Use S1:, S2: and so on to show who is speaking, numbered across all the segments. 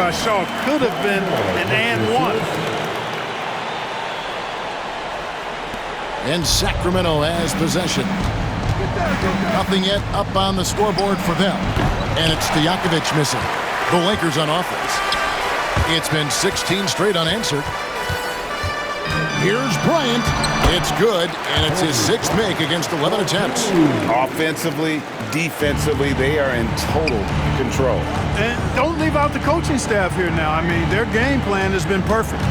S1: Shaw could have been an and one.
S2: And Sacramento has possession. Nothing yet up on the scoreboard for them. And it's Stojakovic missing. The Lakers on offense. It's been 16 straight unanswered. Here's Bryant. It's good, and it's his sixth make against 11 attempts.
S3: Offensively, defensively, they are in total control.
S1: And don't leave out the coaching staff here now. I mean, their game plan has been perfect.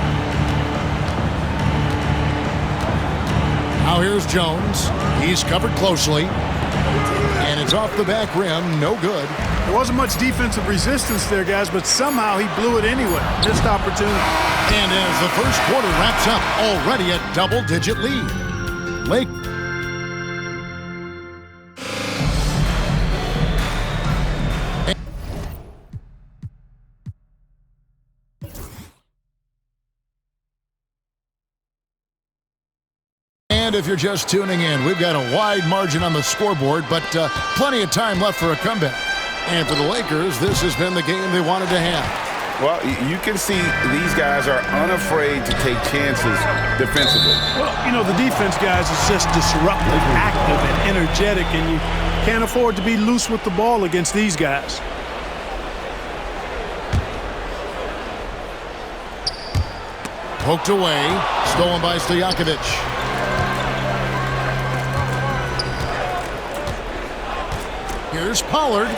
S2: Now here's Jones. He's covered closely. And it's off the back rim. No good.
S1: There wasn't much defensive resistance there, guys, but somehow he blew it anyway. Missed opportunity.
S2: And as the first quarter wraps up, already a double-digit lead. Lake. And if you're just tuning in, we've got a wide margin on the scoreboard, but plenty of time left for a comeback. And for the Lakers, this has been the game they wanted to have.
S3: Well, you can see these guys are unafraid to take chances defensively.
S1: Well, you know, the defense, guys, is just disruptive, active, and energetic, and you can't afford to be loose with the ball against these guys.
S2: Poked away, stolen by Stojakovic. Here's Pollard.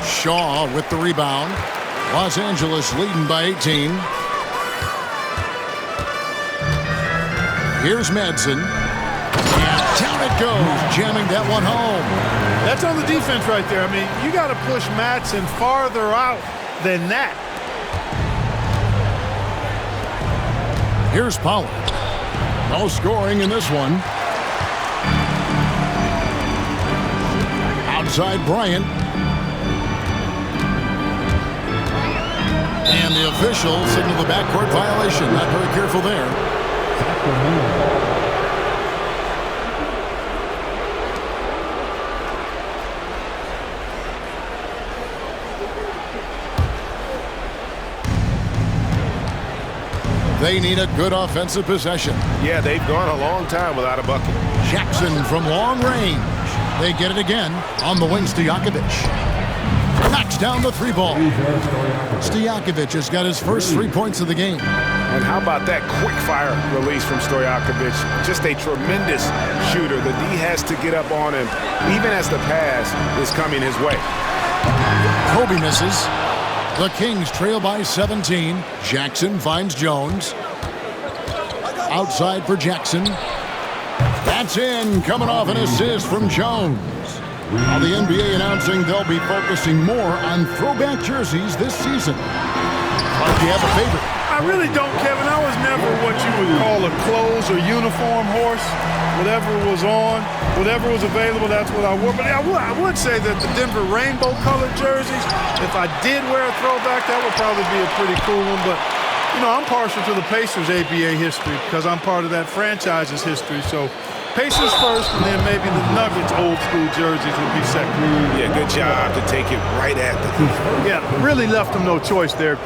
S2: Shaw with the rebound. Los Angeles leading by 18. Here's Madsen. And down it goes, jamming that one home.
S1: That's on the defense right there. I mean, you got to push Madsen farther out than that.
S2: Here's Pollard. No scoring in this one. Outside Bryant. And the official signaled the backcourt violation. Not very careful there. They need a good offensive possession.
S3: Yeah, they've gone a long time without a bucket.
S2: Jackson from long range. They get it again on the wing. Stojakovic knocks down the three ball. Stojakovic has got his first 3 points of the game.
S3: And how about that quick fire release from Stojakovic? Just a tremendous shooter. The D has to get up on him even as the pass is coming his way.
S2: Kobe misses. The Kings trail by 17. Jackson finds Jones. Outside for Jackson. That's in, coming off an assist from Jones. Now the NBA announcing they'll be focusing more on throwback jerseys this season. But do you have a favorite?
S1: I really don't, Kevin. I was never what you would call a clothes or uniform horse. Whatever was on, whatever was available, that's what I wore. But I would say that the Denver rainbow-colored jerseys, if I did wear a throwback, that would probably be a pretty cool one. But, you know, I'm partial to the Pacers' ABA history because I'm part of that franchise's history. So Pacers first, and then maybe the Nuggets old-school jerseys would be second.
S3: Yeah, good job to take it right at the hoop.
S1: Yeah, really left him no choice there.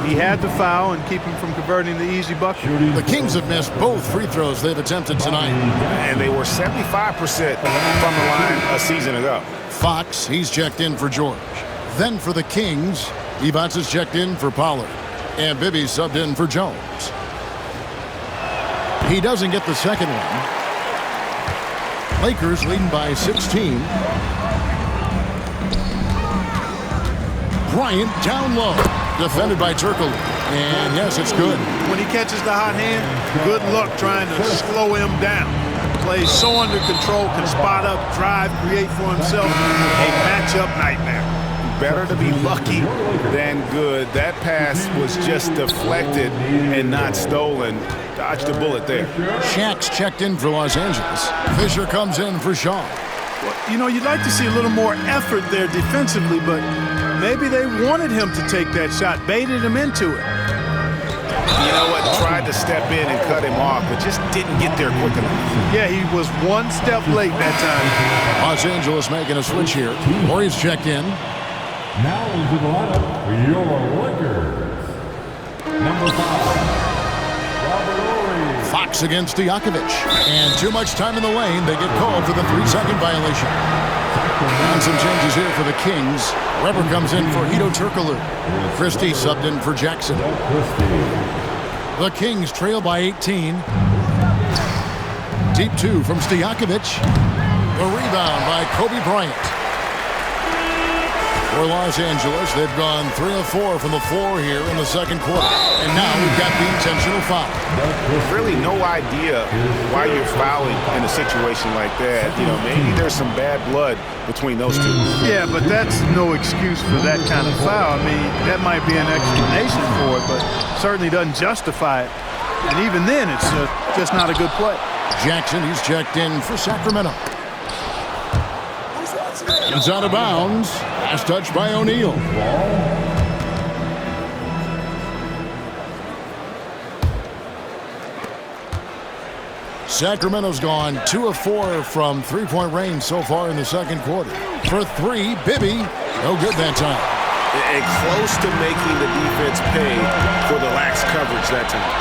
S1: He had to foul and keep him from converting the easy bucket.
S2: The Kings have missed both free throws they've attempted tonight.
S3: And they were 75% from the line a season ago.
S2: Fox, he's checked in for George. Then for the Kings, Evans is checked in for Pollard. And Bibby subbed in for Jones. He doesn't get the second one. Lakers leading by 16. Bryant down low. Defended by Turkle. And yes, it's good.
S1: When he catches the hot hand, good luck trying to slow him down. Plays so under control, can spot up, drive, create for himself. A matchup nightmare.
S3: Better to be lucky than good. That pass was just deflected and not stolen. Dodged a bullet there.
S2: Shaq's checked in for Los Angeles. Fisher comes in for Shaw.
S1: Well, you know, you'd like to see a little more effort there defensively, but maybe they wanted him to take that shot, baited him into it.
S3: You know what? Tried to step in and cut him off, but just didn't get there quick enough.
S1: Yeah, he was one step late that time.
S2: Los Angeles making a switch here. Murray's checked in.
S4: Now into the lineup for your Lakers. Number 5, Robert Horry.
S2: Fox against Stojakovic. And too much time in the lane. They get called for the 3-second violation. And some changes here for the Kings. Weber comes in for Hedo Turkoglu. Christie subbed in for Jackson. The Kings trail by 18. Deep 2 from Stojakovic. The rebound by Kobe Bryant. For Los Angeles, they've gone 3 of 4 from the floor here in the second quarter. And now we've got the intentional foul.
S3: Really no idea why you're fouling in a situation like that. You know, maybe there's some bad blood between those two.
S1: Yeah, but that's no excuse for that kind of foul. I mean, that might be an explanation for it, but certainly doesn't justify it. And even then, it's just not a good play.
S2: Jackson, he's checked in for Sacramento. It's out of bounds. Last touch by O'Neal. Sacramento's gone 2 of 4 from three-point range so far in the second quarter. For 3, Bibby, no good that time.
S3: And close to making the defense pay for the lax coverage that time.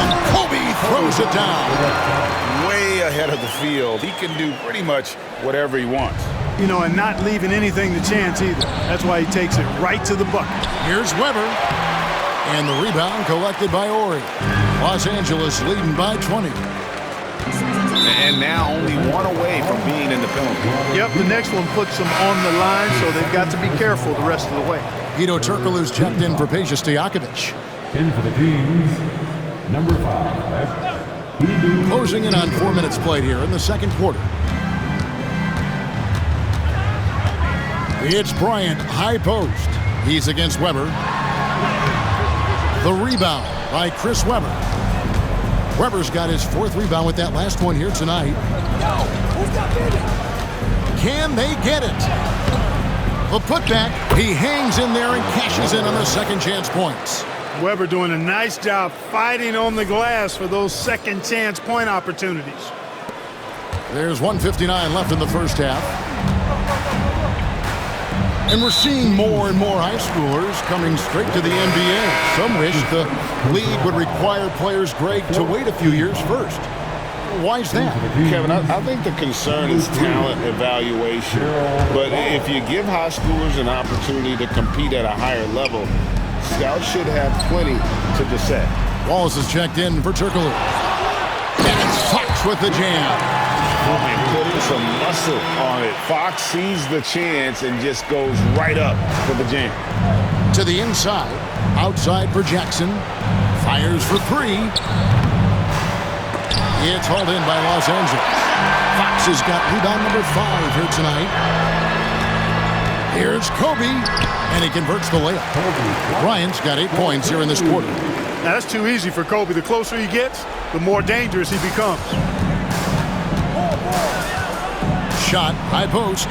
S2: And Kobe throws it down.
S5: Way ahead of the field. He can do pretty much whatever he wants.
S1: You know, and not leaving anything to chance either. That's why he takes it right to the bucket.
S2: Here's Weber. And the rebound collected by Horry. Los Angeles leading by 20.
S3: And now only 1 away from being in the penalty.
S1: Yep, the next one puts them on the line, so they've got to be careful the rest of the way.
S2: Hedo Turkoglu's checked in for Peja Stojakovic.
S4: In for the Kings, number 5.
S2: Closing in on 4 minutes played here in the second quarter. It's Bryant, high post. He's against Weber. The rebound by Chris Weber. Weber's got his 4th rebound with that last one here tonight. Can they get it? The putback. He hangs in there and cashes in on the second chance points.
S1: Weber doing a nice job fighting on the glass for those second chance point opportunities.
S2: There's 1:59 left in the first half. And we're seeing more and more high schoolers coming straight to the NBA. Some wish the league would require players, Greg, to wait a few years first. Why is that?
S5: Kevin, I think the concern is talent evaluation. But if you give high schoolers an opportunity to compete at a higher level, scouts should have plenty to decide.
S2: Wallace is checked in for Turkoglu. And it's Fox with the jam.
S5: And putting some muscle on it. Fox sees the chance and just goes right up for the jam.
S2: To the inside. Outside for Jackson. Fires for 3. It's hauled in by Los Angeles. Fox has got rebound number 5 here tonight. Here's Kobe. And he converts the layup. Bryant's got 8 points here in this quarter.
S1: Now, that's too easy for Kobe. The closer he gets, the more dangerous he becomes.
S2: Shot, high post.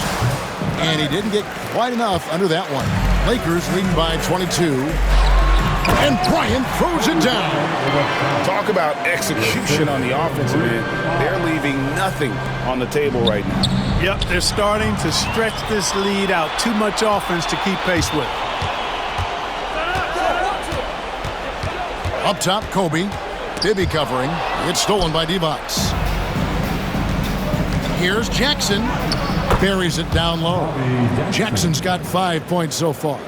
S2: And he didn't get quite enough under that one. Lakers leading by 22. And Bryant throws it down.
S5: Talk about execution on the offensive end. They're leaving nothing on the table right now.
S1: Yep, they're starting to stretch this lead out. Too much offense to keep pace with.
S2: Up top, Kobe. Bibby covering. It's stolen by Divac. Here's Jackson. Buries it down low. Jackson's got 5 points so far.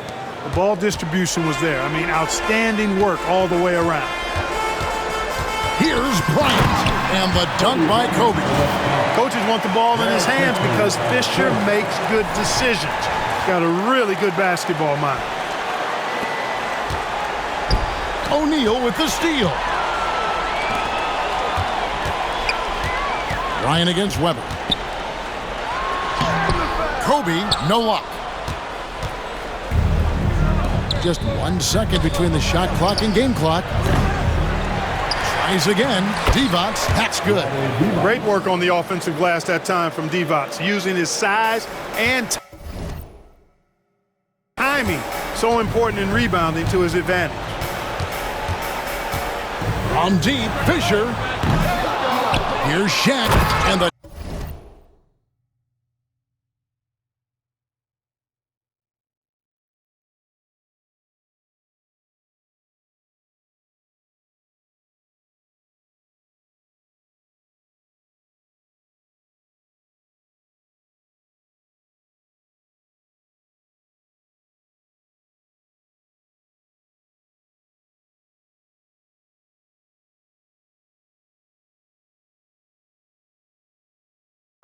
S1: The ball distribution was there. I mean, outstanding work all the way around.
S2: Here's Bryant. And the dunk by Kobe.
S1: Coaches want the ball in his hands because Fisher makes good decisions. Got a really good basketball mind.
S2: O'Neal with the steal. Ryan against Weber. Kobe, no luck. Just 1 second between the shot clock and game clock. Tries again. Divac, that's good.
S1: Great work on the offensive glass that time from Divac, using his size and timing, so important in rebounding, to his advantage.
S2: From deep, Fisher. Here's Shaq, and the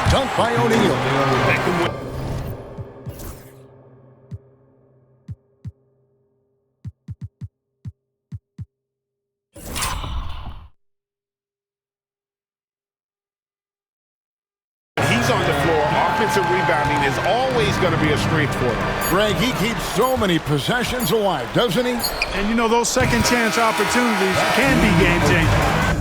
S2: Dunk by O'Neal.
S3: He's on the floor. Offensive rebounding is always going to be a strength for him.
S2: Greg, he keeps so many possessions alive, doesn't he?
S1: And you know, those second chance opportunities can be game changing.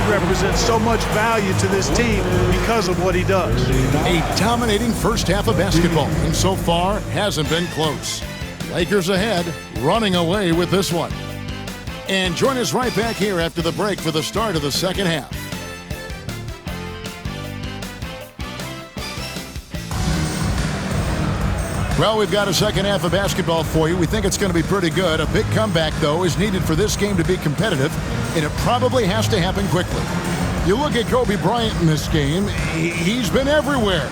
S1: Represents so much value to this team because of what he does.
S2: A dominating first half of basketball, and so far hasn't been close. Lakers ahead, running away with this one. And join us right back here after the break for the start of the second half. Well, we've got a second half of basketball for you. We think it's going to be pretty good. A big comeback, though, is needed for this game to be competitive, and it probably has to happen quickly. You look at Kobe Bryant in this game, he's been everywhere.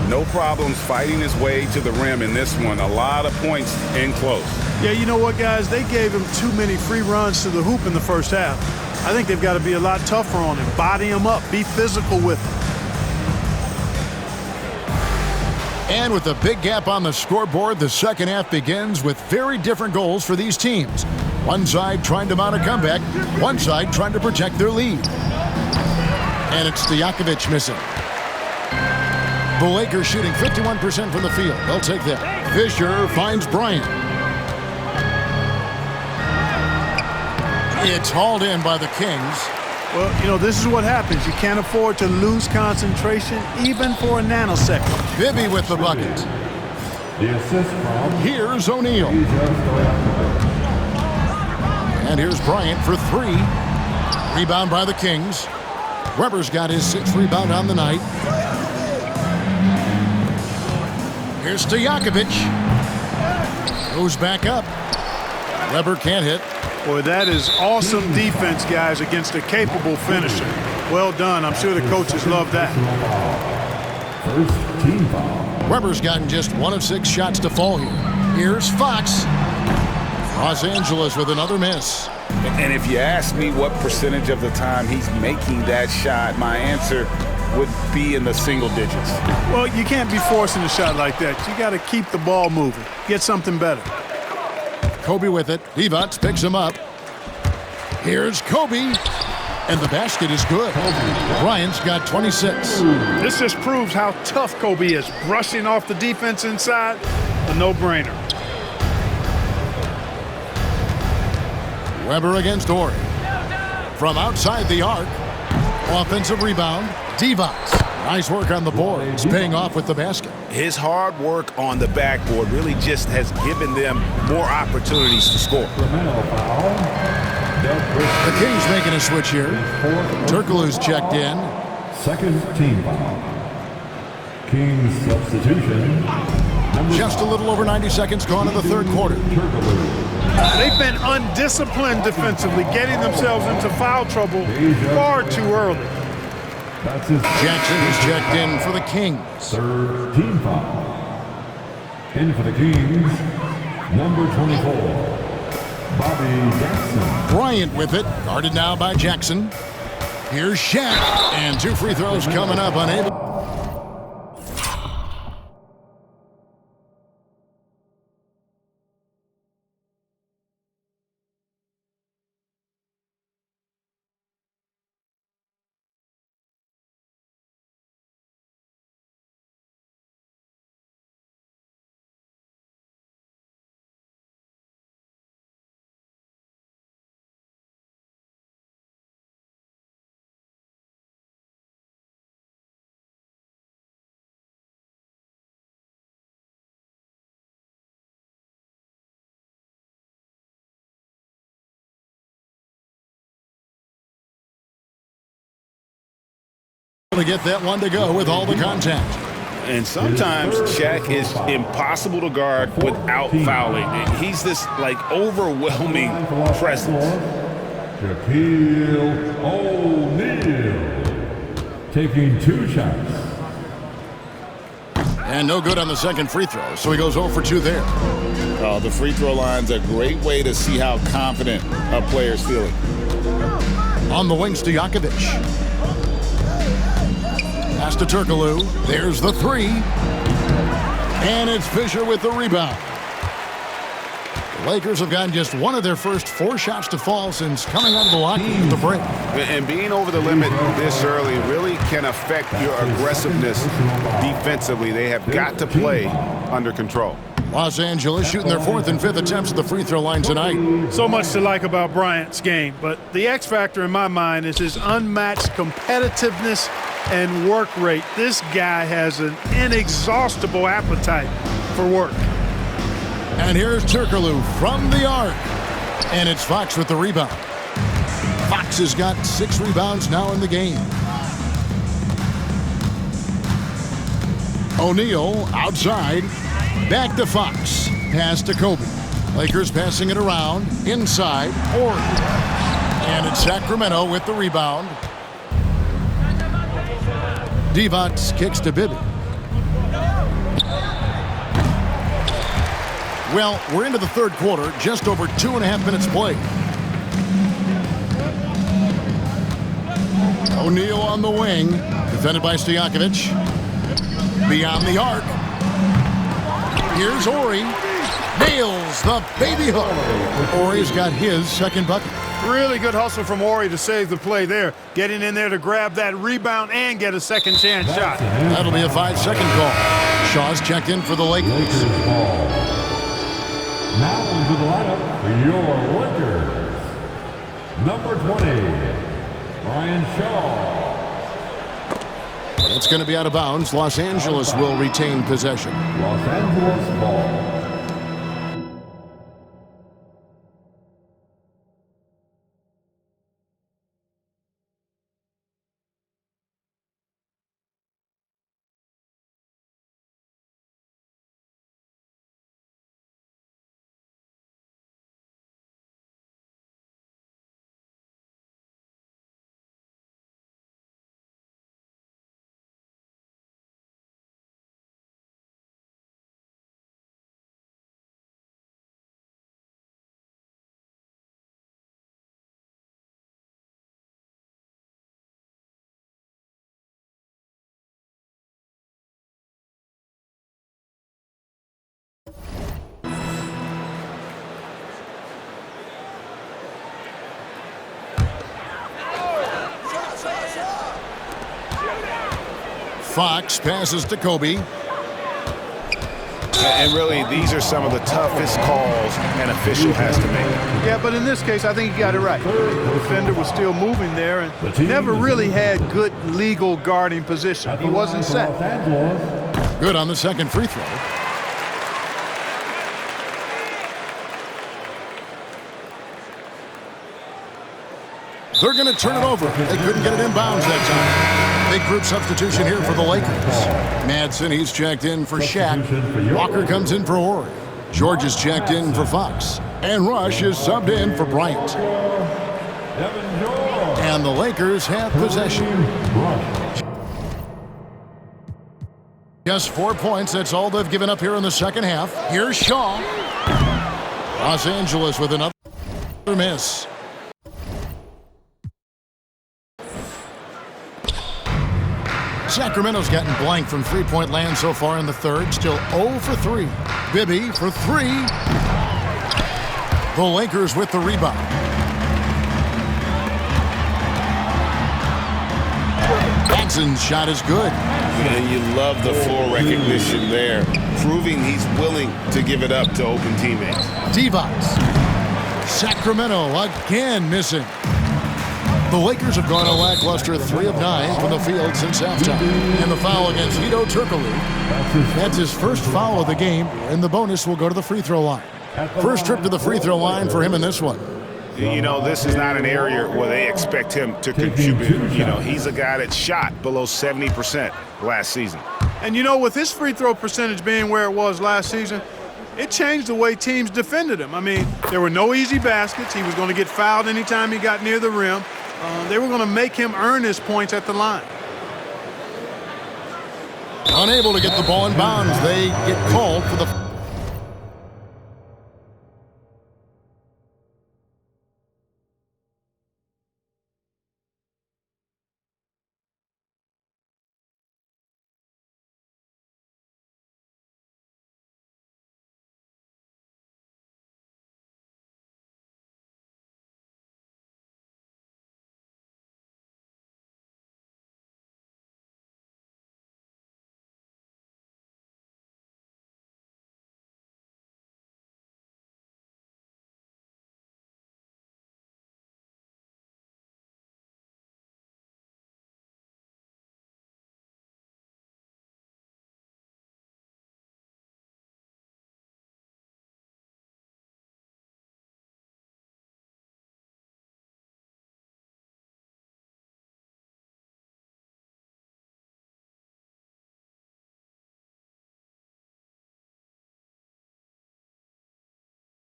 S5: No problems fighting his way to the rim in this one. A lot of points in close.
S1: Yeah, you know what, guys? They gave him too many free runs to the hoop in the first half. I think they've got to be a lot tougher on him. Body him up. Be physical with him.
S2: And with a big gap on the scoreboard, the second half begins with very different goals for these teams. One side trying to mount a comeback, one side trying to protect their lead. And it's Stojakovic missing. The Lakers shooting 51% from the field. They'll take that. Fisher finds Bryant. It's hauled in by the Kings.
S1: Well, you know, this is what happens. You can't afford to lose concentration even for a nanosecond.
S2: Bibby with the bucket.
S4: The assist from
S2: Here's O'Neal. And here's Bryant for three. Rebound by the Kings. Weber's got his sixth rebound on the night. Here's Stojakovic. Goes back up. Weber can't hit.
S1: Boy, that is awesome defense, guys, against a capable finisher. Well done. I'm sure the coaches love that.
S4: first team foul.
S2: Weber's gotten just 1 of 6 shots to fall here. Here's Fox. Los Angeles with another miss.
S5: And if you ask me what percentage of the time he's making that shot, my answer would be in the single digits.
S1: Well, you can't be forcing a shot like that. You got to keep the ball moving. Get something better.
S2: Kobe with it. Divac picks him up. Here's Kobe. And the basket is good. Bryant's got 26.
S1: This just proves how tough Kobe is. Brushing off the defense inside, a no-brainer.
S2: Weber against Ori. From outside the arc. Offensive rebound. Divac. Nice work on the boards, paying off with the basket.
S3: His hard work on the backboard really just has given them more opportunities to score.
S2: The Kings making a switch here. Turkoglu's checked in.
S4: Second team foul. Kings substitution.
S2: Just a little over 90 seconds gone in the third quarter.
S1: They've been undisciplined defensively, getting themselves into foul trouble far too early.
S4: That's his
S2: Jackson is checked in for the Kings.
S4: third team foul. In for the Kings, number 24, Bobby Jackson.
S2: Bryant with it, guarded now by Jackson. Here's Shaq, and 2 free throws coming up, unable. to get that one to go with all the contact.
S5: And sometimes Shaq is impossible to guard without fouling. He's this, like, overwhelming presence.
S4: Shaquille O'Neal taking 2 shots.
S2: And no good on the second free throw, so he goes 0 for 2 there.
S5: The free throw line's a great way to see how confident a player's feeling.
S2: On the wing, Stojakovic. Pass to Turkoglu. There's the 3. And it's Fisher with the rebound. The Lakers have gotten just one of their first 4 shots to fall since coming out of the locker room at the break.
S3: And being over the limit this early really can affect your aggressiveness defensively. They have got to play under control.
S2: Los Angeles shooting their 4th and 5th attempts at the free throw line tonight.
S1: So much to like about Bryant's game, but the X factor in my mind is his unmatched competitiveness and work rate. This guy has an inexhaustible appetite for work.
S2: And here's Turkoglu from the arc. And it's Fox with the rebound. Fox has got 6 rebounds now in the game. O'Neal outside. Back to Fox. Pass to Kobe. Lakers passing it around. Inside. Horton. And it's Sacramento with the rebound. Divac kicks to Bibby. Well, we're into the third quarter. Just over 2.5 minutes played. O'Neal on the wing. Defended by Stojakovic. Beyond the arc. Here's Horry. Nails the baby hook. Horry's got his second bucket.
S1: Really good hustle from Horry to save the play there. Getting in there to grab that rebound and get a second chance shot.
S2: That'll be a 5-second call. Shaw's checked in for the Lakers.
S4: Now into the lineup for your Lakers. Number 20, Brian Shaw.
S2: It's going to be out of bounds. Los Angeles will retain possession.
S4: Los Angeles ball.
S2: Fox passes to Kobe.
S3: And really, these are some of the toughest calls an official has to make.
S1: Yeah, but in this case, I think he got it right. The defender was still moving there and never really had good legal guarding position. He wasn't set.
S2: Good on the second free throw. They're going to turn it over. They couldn't get it inbounds that time. Big group substitution here for the Lakers. Madsen, he's checked in for Shaq. Walker comes in for Horry. George is checked in for Fox. And Rush is subbed in for Bryant. And the Lakers have possession. Just 4 points. That's all they've given up here in the second half. Here's Shaw. Los Angeles with another miss. Sacramento's gotten blank from three-point land so far in the third. Still 0 for 3. Bibby for 3. The Lakers with the rebound. Madsen's shot is good.
S5: And you love the floor recognition there, proving he's willing to give it up to open teammates.
S2: Divac. Sacramento again missing. The Lakers have gone a lackluster 3 of 9 from the field since halftime. And the foul against Hedo Turkoglu. That's his first foul of the game, and the bonus will go to the free throw line. First trip to the free throw line for him in this one.
S3: you know, this is not an area where they expect him to contribute. You know, he's a guy that shot below 70% last season.
S1: And, you know, with his free throw percentage being where it was last season, it changed the way teams defended him. I mean, there were no easy baskets. He was going to get fouled anytime he got near the rim. They were going to make him earn his points at the line.
S2: Unable to get the ball in bounds. They get called for the...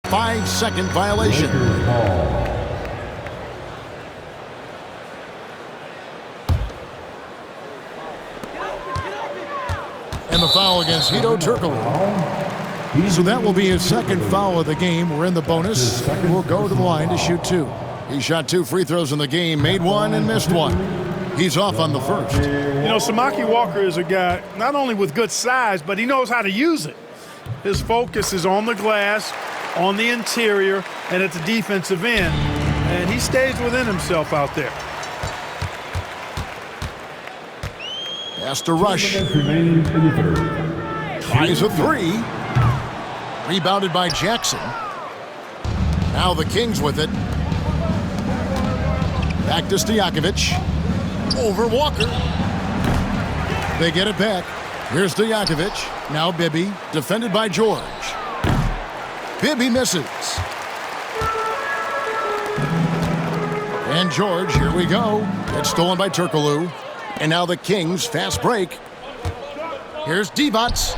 S2: Five-second violation. And the foul against Hedo Turkoglu. So that will be his second foul of the game. We're in the bonus. We'll go to the line to shoot two. He shot 2 free throws in the game, made one and missed one. He's off on the first.
S1: You know, Samaki Walker is a guy not only with good size, but he knows how to use it. His focus is on the glass, on the interior, and at the defensive end. And he stays within himself out there.
S2: Has to rush. Tries a 3. Rebounded by Jackson. Now the Kings with it. Back to Stojakovic. Over Walker. They get it back. Here's Stojakovic. Now Bibby. Defended by George. Bibby misses. And George, here we go. It's stolen by Turkoglu. And now the Kings fast break. Here's Divac.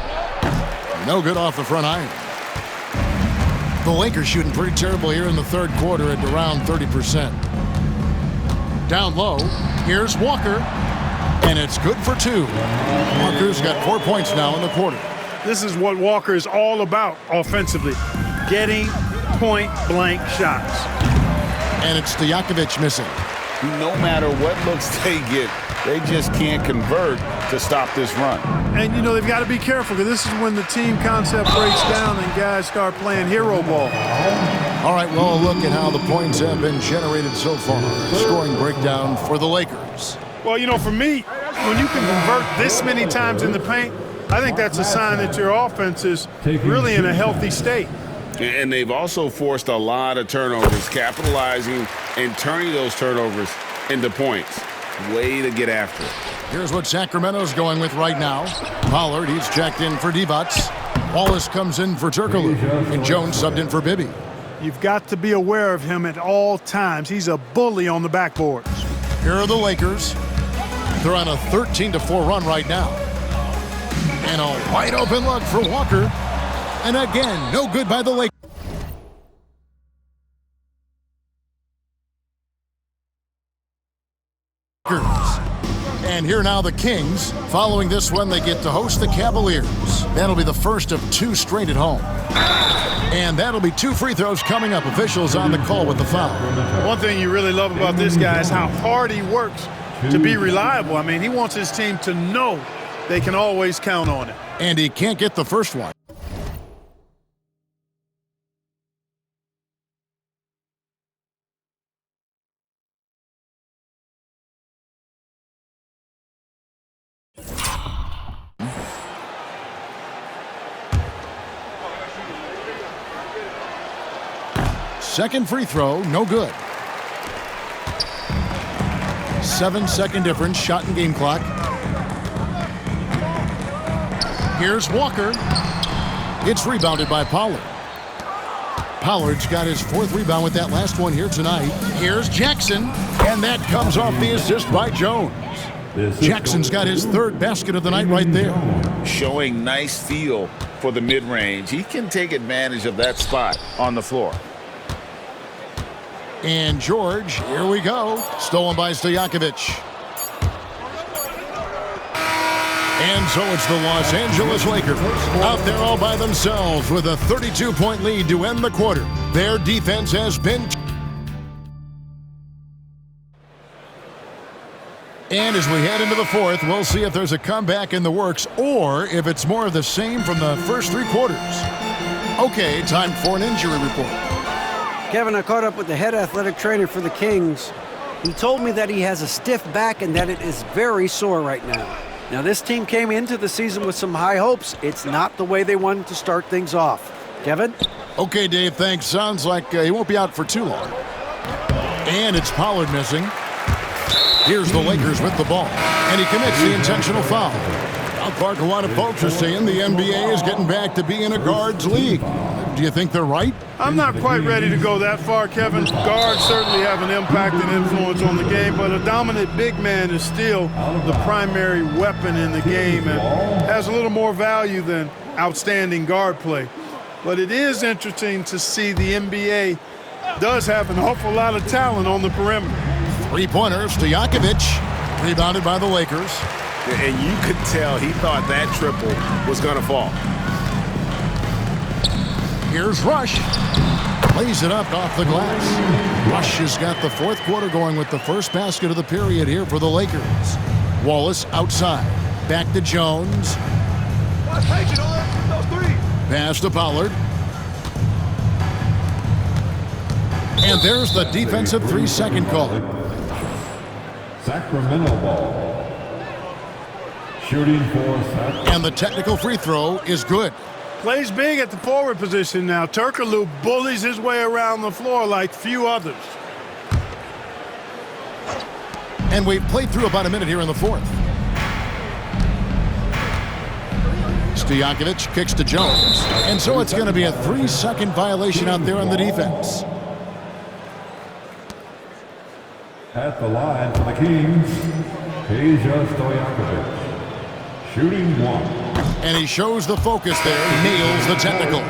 S2: No good off the front iron. The Lakers shooting pretty terrible here in the third quarter at around 30%. Down low. Here's Walker. And it's good for 2. Walker's got 4 points now in the quarter.
S1: This is what Walker is all about offensively. Getting point-blank shots.
S2: And it's Stojakovic missing.
S5: No matter what looks they get, they just can't convert to stop this run.
S1: And, you know, they've got to be careful because this is when the team concept breaks down and guys start playing hero ball.
S2: All right, well, a look at how the points have been generated so far. Scoring breakdown for the Lakers.
S1: Well, you know, for me, when you can convert this many times in the paint, I think that's a sign that your offense is really in a healthy state.
S5: And they've also forced a lot of turnovers, capitalizing and turning those turnovers into points. Way to get after it.
S2: Here's what Sacramento's going with right now. Pollard, he's checked in for Divac. Wallace comes in for Turkoglu. And Jones subbed in for Bibby.
S1: You've got to be aware of him at all times. He's a bully on the backboards.
S2: Here are the Lakers. They're on a 13-4 run right now. And a wide open look for Walker. And again, no good by the Lakers. And here now the Kings. Following this one, they get to host the Cavaliers. That'll be the first of 2 straight at home. And that'll be 2 free throws coming up. Officials on the call with the foul.
S1: One thing you really love about this guy is how hard he works to be reliable. I mean, he wants his team to know they can always count on it.
S2: And he can't get the first one. Second free throw, no good. 7-second difference, shot and game clock. Here's Walker. It's rebounded by Pollard. Pollard's got his 4th rebound with that last one here tonight. Here's Jackson, and that comes off the assist by Jones. Jackson's got his 3rd basket of the night right there.
S5: Showing nice feel for the mid-range. He can take advantage of that spot on the floor.
S2: And George, here we go. Stolen by Stojakovic. And so it's the Los Angeles Lakers out there all by themselves with a 32-point lead to end the quarter. Their defense has been... And as we head into the 4th, we'll see if there's a comeback in the works or if it's more of the same from the first 3 quarters. Okay, time for an injury report.
S6: Kevin, I caught up with the head athletic trainer for the Kings. He told me that he has a stiff back and that it is very sore right now. Now, this team came into the season with some high hopes. It's not the way they wanted to start things off. Kevin?
S2: Okay, Dave, thanks. Sounds like he won't be out for too long. And it's Pollard missing. Here's the Lakers with the ball, and he commits the intentional foul. Now, Clark, a lot of folks are saying the NBA is getting back to being a guards league. Do you think they're right?
S1: I'm not quite ready to go that far, Kevin. Guards certainly have an impact and influence on the game, but a dominant big man is still the primary weapon in the game and has a little more value than outstanding guard play. But it is interesting to see the NBA does have an awful lot of talent on the perimeter.
S2: 3-pointer, Stojakovic, rebounded by the Lakers.
S3: And you could tell he thought that triple was going to fall.
S2: Here's Rush. Plays it up off the glass. Rush has got the 4th quarter going with the first basket of the period here for the Lakers. Wallace outside. Back to Jones. Pass to Pollard. And there's the defensive 3-second call.
S4: Sacramento ball. Shooting for Sacramento.
S2: And the technical free throw is good.
S1: Plays big at the forward position now. Turkoglu bullies his way around the floor like few others.
S2: And we've played through about a minute here in the 4th. Stojakovic kicks to Jones. And so it's going to be a 3-second violation out there on the defense.
S4: At the line for the Kings, Peja Stojakovic. Shooting 1.
S2: And he shows the focus there, nails the technical.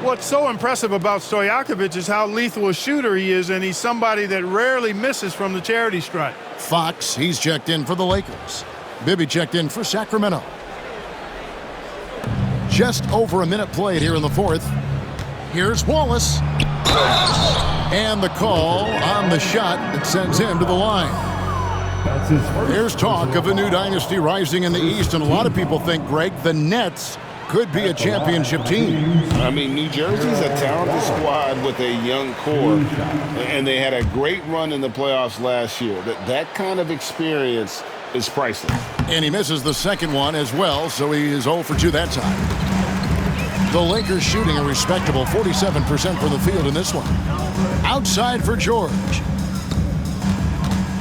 S1: What's so impressive about Stojakovic is how lethal a shooter he is, and he's somebody that rarely misses from the charity stripe.
S2: Fox, he's checked in for the Lakers. Bibby checked in for Sacramento. Just over a minute played here in the 4th. Here's Wallace. And the call on the shot that sends him to the line. There's talk of a new dynasty rising in the East, and a lot of people think, Greg, the Nets could be a championship team.
S5: I mean, New Jersey's a talented squad with a young core, and they had a great run in the playoffs last year. That kind of experience is priceless.
S2: And he misses the second one as well, so he is 0 for 2 that time. The Lakers shooting a respectable 47% from the field in this one. Outside for George.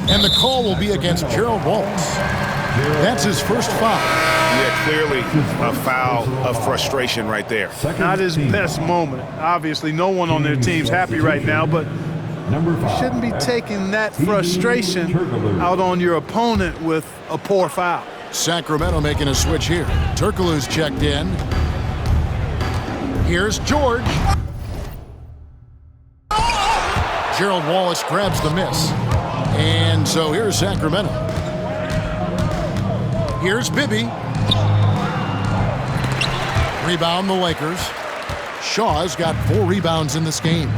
S2: And the call will be against Gerald Wallace. That's his first foul.
S3: Yeah, clearly a foul of frustration right there.
S1: Not his best moment. Obviously, no one on their team's happy right now, but you shouldn't be taking that frustration out on your opponent with a poor foul.
S2: Sacramento making a switch here. Turkoglu's checked in. Here's George. Gerald Wallace grabs the miss. And so here's Sacramento. Here's Bibby. Rebound the Lakers. Shaw's got 4 rebounds in this game.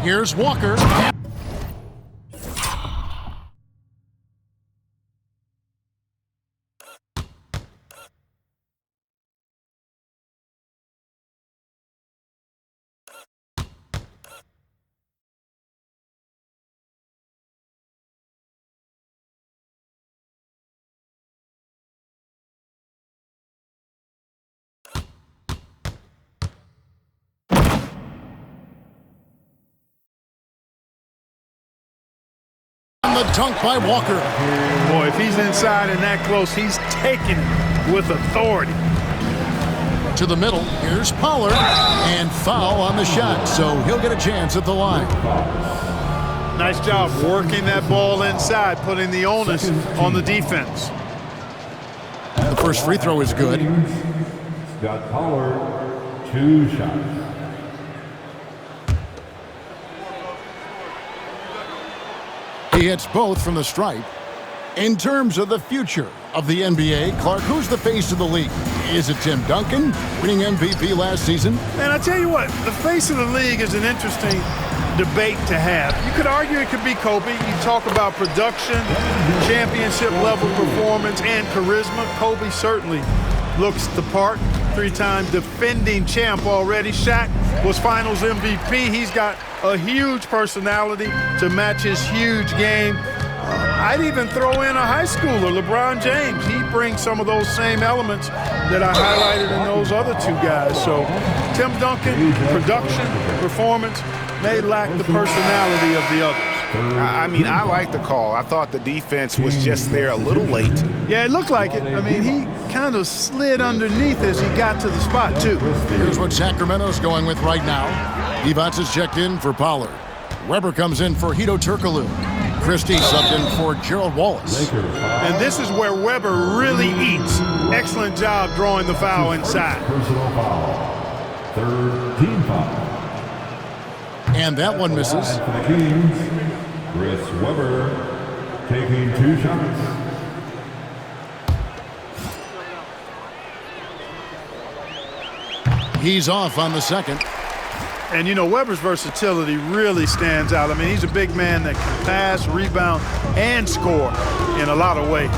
S2: Here's Walker. The dunk by Walker.
S1: Boy, if he's inside and that close, he's taking it with authority.
S2: To the middle, here's Pollard, and foul on the shot, so he'll get a chance at the line.
S1: Nice job working that ball inside, putting the onus on the defense.
S2: The first free throw is good.
S4: Scott Pollard, 2 shots.
S2: He hits both from the stripe. In terms of the future of the NBA, Clark, who's the face of the league? Is it Tim Duncan, winning MVP last season?
S1: And I tell you what, the face of the league is an interesting debate to have. You could argue it could be Kobe. You talk about production, championship level performance, and charisma. Kobe certainly looks the part. 3-time defending champ already. Shaq was finals MVP. He's got a huge personality to match his huge game. I'd even throw in a high schooler, LeBron James. He brings some of those same elements that I highlighted in those other 2 guys. So Tim Duncan, production, performance, may lack the personality of the others.
S3: I mean, I like the call. I thought the defense was just there a little late.
S1: Yeah, it looked like it. I mean, he kind of slid underneath as he got to the spot, too.
S2: Here's what Sacramento's going with right now. Evans is checked in for Pollard. Weber comes in for Hedo Turkoglu. Christie subbed in for Gerald Wallace.
S1: And this is where Weber really eats. Excellent job drawing the foul inside.
S4: Personal foul. 3rd team foul.
S2: And that one misses.
S4: For the Kings, Chris Weber taking 2 shots.
S2: He's off on the second.
S1: And, you know, Weber's versatility really stands out. I mean, he's a big man that can pass, rebound, and score in a lot of ways.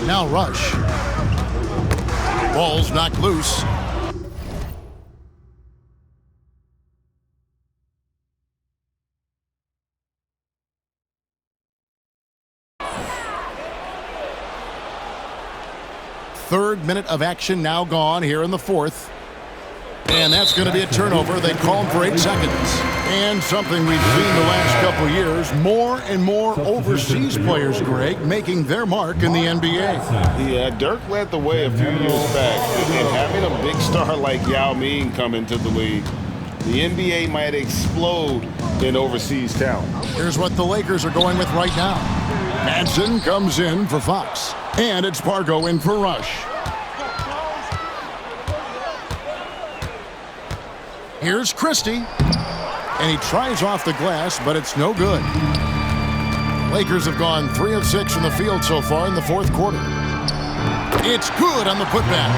S2: Now Rush. Ball's knocked loose. Third minute of action now gone here in the 4th. And that's going to be a turnover. They call him for 8 seconds. And something we've seen the last couple years, more and more overseas players, Greg, making their mark in the NBA.
S5: Yeah, Dirk led the way a few years back. And having a big star like Yao Ming come into the league, the NBA might explode in overseas talent.
S2: Here's what the Lakers are going with right now. Madsen comes in for Fox. And it's Pargo in for Rush. Here's Christie. And he tries off the glass, but it's no good. Lakers have gone 3 of 6 from the field so far in the 4th quarter. It's good on the putback.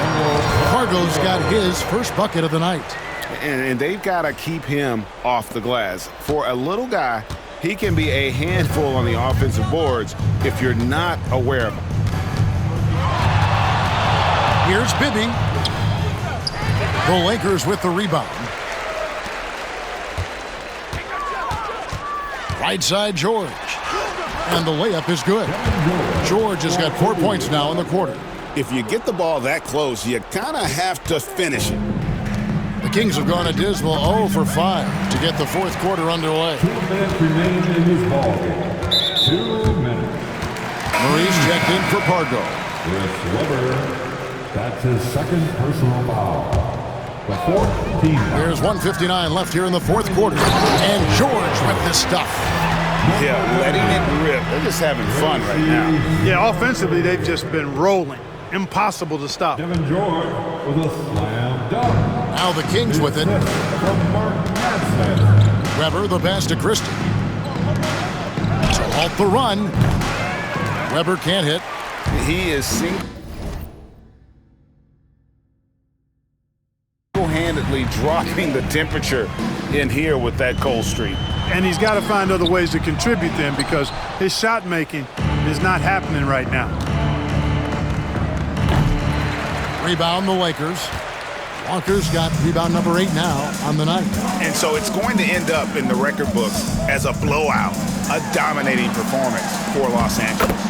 S2: Pargo's got his first bucket of the night.
S3: And they've got to keep him off the glass. For a little guy, he can be a handful on the offensive boards if you're not aware of him.
S2: Here's Bibby. The Lakers with the rebound. Right side, George. And the layup is good. George has got 4 points now in the quarter.
S5: If you get the ball that close, you kind of have to finish it.
S2: The Kings have gone a dismal 0 for 5 to get the 4th quarter underway.
S4: 2 minutes remain in this ball game. 2 minutes.
S2: Maurice checked in for Pargo.
S4: Chris Weber, that's his 2nd personal foul. The 4th team foul.
S2: There's 1:59 left here in the 4th quarter. And George with the stuff.
S3: Yeah, letting it rip. They're just having fun right now.
S1: Yeah, offensively, they've just been rolling. Impossible to stop.
S4: Kevin George with a slam dunk.
S2: Now the Kings with it.
S4: From Mark Madsen.
S2: Weber the pass to Christie. To halt the run. Weber can't hit.
S3: He is single-handedly dropping the temperature in here with that cold streak.
S1: And he's got to find other ways to contribute then because his shot making is not happening right now.
S2: Rebound the Lakers. Walker's got rebound number 8 now on the night.
S3: And so it's going to end up in the record books as a blowout, a dominating performance for Los Angeles.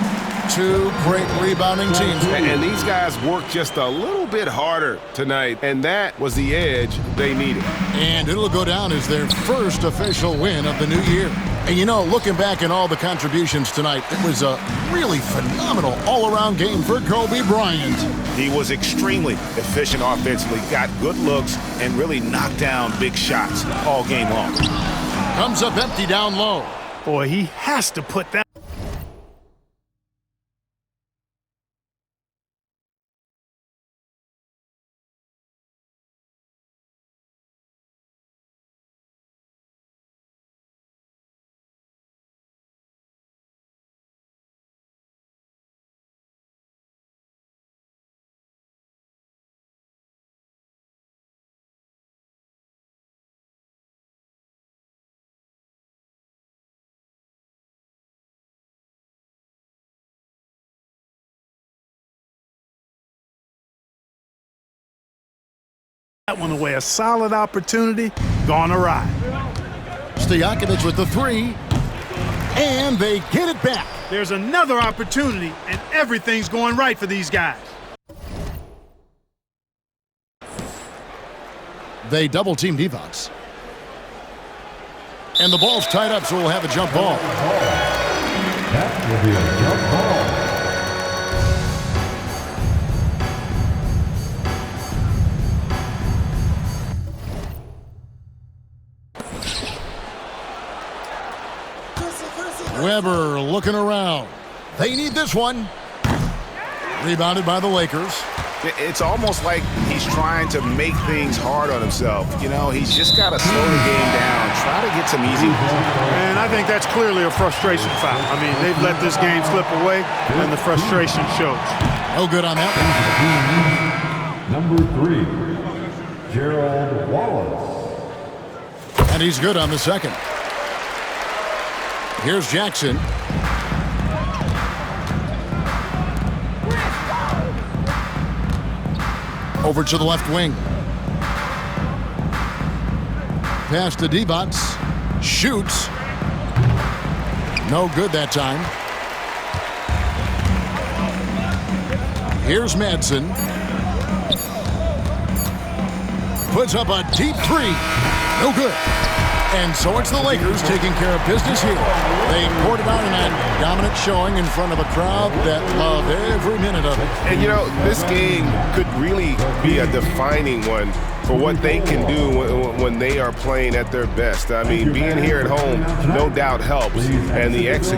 S2: 2 great rebounding teams.
S3: And these guys worked just a little bit harder tonight, and that was the edge they needed.
S2: And it'll go down as their first official win of the new year. And you know, looking back at all the contributions tonight, it was a really phenomenal all-around game for Kobe Bryant.
S3: He was extremely efficient offensively, got good looks, and really knocked down big shots all game long.
S2: Comes up empty down low.
S1: Boy, he has to put that. That one away, a solid opportunity, gone awry.
S2: Stojakovic with the three, and they get it back.
S1: There's another opportunity, and everything's going right for these guys.
S2: They double-team Divac. And the ball's tied up, so we'll have a jump ball.
S4: That will be a jump ball.
S2: Weber looking around. They need this one. Rebounded by the Lakers.
S3: It's almost like he's trying to make things hard on himself. You know, he's just got to slow the game down, try to get some easy ones.
S1: And I think that's clearly a frustration foul. I mean, they've let this game slip away, and the frustration shows.
S2: No good on that one.
S4: Number 3, Gerald Wallace.
S2: And he's good on the second. Here's Jackson. Over to the left wing. Pass to Divac. Shoots. No good that time. Here's Madsen. Puts up a deep three. No good. And so it's the Lakers taking care of business here. They poured it out in a dominant showing in front of a crowd that loved every minute of it.
S5: And, you know, this game could really be a defining one for what they can do when they are playing at their best. I mean, being here at home, no doubt helps. And the execution